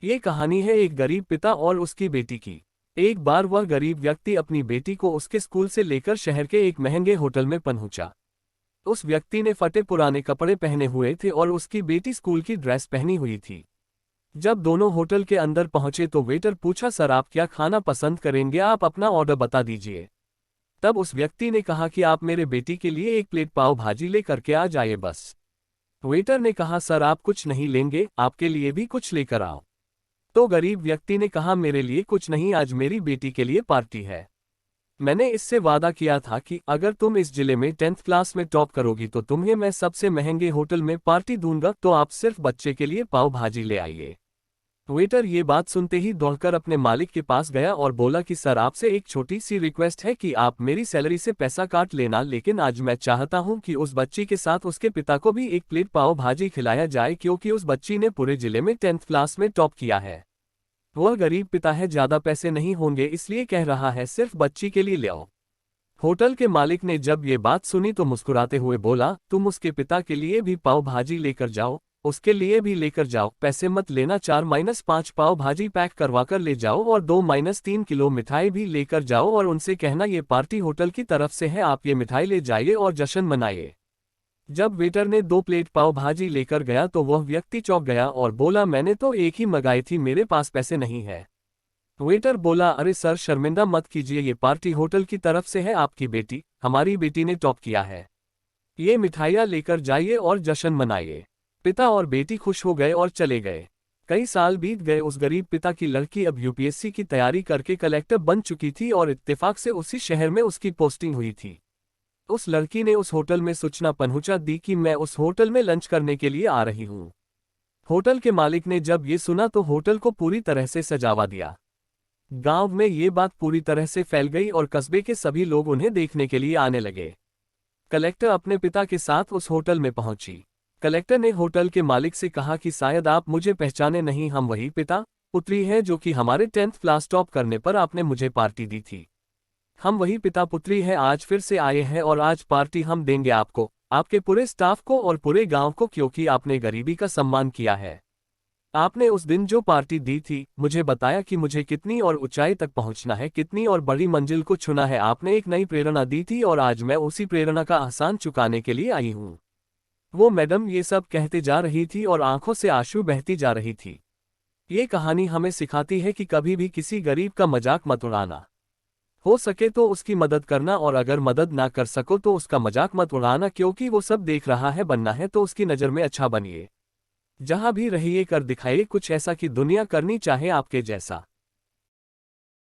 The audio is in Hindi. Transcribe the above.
ये कहानी है एक गरीब पिता और उसकी बेटी की। एक बार वह गरीब व्यक्ति अपनी बेटी को उसके स्कूल से लेकर शहर के एक महंगे होटल में पहुंचा। उस व्यक्ति ने फटे पुराने कपड़े पहने हुए थे और उसकी बेटी स्कूल की ड्रेस पहनी हुई थी। जब दोनों होटल के अंदर पहुंचे तो वेटर पूछा, सर आप क्या खाना पसंद करेंगे, आप अपना ऑर्डर बता दीजिए। तब उस व्यक्ति ने कहा कि आप मेरे बेटी के लिए एक प्लेट पाव भाजी ले करके आ जाइए बस। वेटर ने कहा, सर आप कुछ नहीं लेंगे, आपके लिए भी कुछ लेकर आओ। तो गरीब व्यक्ति ने कहा, मेरे लिए कुछ नहीं, आज मेरी बेटी के लिए पार्टी है। मैंने इससे वादा किया था कि अगर तुम इस जिले में 10th क्लास में टॉप करोगी तो तुम्हें मैं सबसे महंगे होटल में पार्टी दूंगा, तो आप सिर्फ बच्चे के लिए पाव भाजी ले आइए। वेटर ये बात सुनते ही दौड़कर अपने मालिक के पास गया और बोला कि सर आपसे एक छोटी सी रिक्वेस्ट है कि आप मेरी सैलरी से पैसा काट लेना, लेकिन आज मैं चाहता हूं कि उस बच्ची के साथ उसके पिता को भी एक प्लेट पाव भाजी खिलाया जाए, क्योंकि उस बच्ची ने पूरे जिले में 10th क्लास में टॉप किया है। वह गरीब पिता है, ज्यादा पैसे नहीं होंगे इसलिए कह रहा है, सिर्फ बच्ची के लिए ले आओ। होटल के मालिक ने जब ये बात सुनी तो मुस्कुराते हुए बोला, तुम उसके पिता के लिए भी पाव भाजी लेकर जाओ, उसके लिए भी लेकर जाओ, पैसे मत लेना, 4-5 पाव भाजी पैक करवा कर ले जाओ और 2-3 किलो मिठाई भी लेकर जाओ और उनसे कहना ये पार्टी होटल की तरफ से है, आप ये मिठाई ले जाइए और जश्न मनाइए। जब वेटर ने 2 प्लेट पाव भाजी लेकर गया तो वह व्यक्ति चौंक गया और बोला, मैंने तो एक ही मंगाई थी, मेरे पास पैसे नहीं है। वेटर बोला, अरे सर शर्मिंदा मत कीजिए, ये पार्टी होटल की तरफ से है, आपकी बेटी, हमारी बेटी ने टॉप किया है, ये मिठाइयाँ लेकर जाइए और जश्न मनाइए। पिता और बेटी खुश हो गए और चले गए। कई साल बीत गए। उस गरीब पिता की लड़की अब यूपीएससी की तैयारी करके कलेक्टर बन चुकी थी और इत्तेफाक से उसी शहर में उसकी पोस्टिंग हुई थी। उस लड़की ने उस होटल में सूचना पहुंचा दी कि मैं उस होटल में लंच करने के लिए आ रही हूं। होटल के मालिक ने जब ये सुना तो होटल को पूरी तरह से सजावा दिया। गांव में ये बात पूरी तरह से फैल गई और कस्बे के सभी लोग उन्हें देखने के लिए आने लगे। कलेक्टर अपने पिता के साथ उस होटल में पहुंची। कलेक्टर ने होटल के मालिक से कहा कि शायद आप मुझे पहचाने नहीं, हम वही पिता पुत्री हैं जो कि हमारे 10th क्लास टॉप करने पर आपने मुझे पार्टी दी थी। हम वही पिता पुत्री हैं, आज फिर से आए हैं और आज पार्टी हम देंगे आपको, आपके पूरे स्टाफ को और पूरे गांव को, क्योंकि आपने गरीबी का सम्मान किया है। आपने उस दिन जो पार्टी दी थी, मुझे बताया कि मुझे कितनी और ऊंचाई तक पहुंचना है, कितनी और बड़ी मंजिल को छूना है। आपने एक नई प्रेरणा दी थी और आज मैं उसी प्रेरणा का एहसान चुकाने के लिए आई हूं। वो मैडम ये सब कहते जा रही थी और आंखों से आंसू बहती जा रही थी। ये कहानी हमें सिखाती है कि कभी भी किसी गरीब का मजाक मत उड़ाना। हो सके तो उसकी मदद करना, और अगर मदद ना कर सको तो उसका मजाक मत उड़ाना, क्योंकि वो सब देख रहा है। बनना है तो उसकी नज़र में अच्छा बनिए। जहां भी रहिए कर दिखाइए कुछ ऐसा कि दुनिया करनी चाहे आपके जैसा।